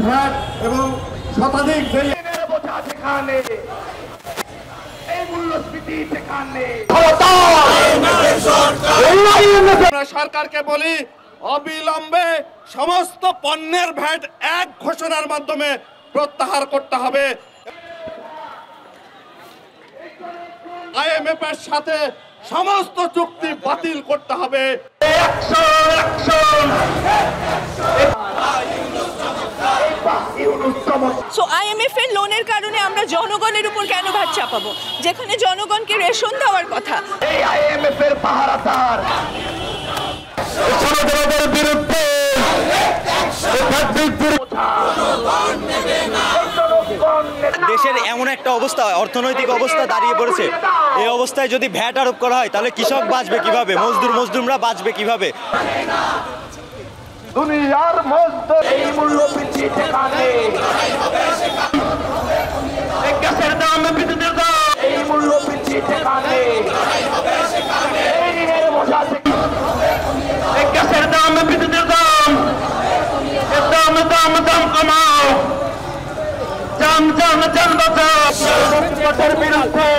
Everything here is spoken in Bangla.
ভ্যাট এবং শতাধিক সরকারকে বলি অবিলম্বে সমস্ত পণ্যের ভ্যাট এক ঘোষণার মাধ্যমে প্রত্যাহার করতে হবে। IMF এর সাথে সমস্ত চুক্তি বাতিল করতে হবে। সো IMF এর লোনের কারণে আমরা জনগণের উপর কেন ভার চাপাবো, যেখানে জনগণকে রেশন দেওয়ার কথা। এই IMF এর পাহারাদার জনগণের বিরুদ্ধে দেশের এমন একটা অবস্থা, অর্থনৈতিক অবস্থা দাঁড়িয়ে পড়েছে। এই অবস্থায় যদি ভ্যাট আরোপ করা হয় তাহলে কৃষক বাঁচবে কিভাবে, মজদুররা বাঁচবে কিভাবে? দুনিয়ার মধ্যে এই মূল্য বৃদ্ধি ঠেকাতে গ্যাসের দাম, বিদ্যুতের দাম, এই মূল্য বৃদ্ধি ঠেকাতে গ্যাসের দাম, বিদ্যুতের দাম, দাম দাম দাম কমাও, যান যান যান বাঁচাও, বিরুদ্ধে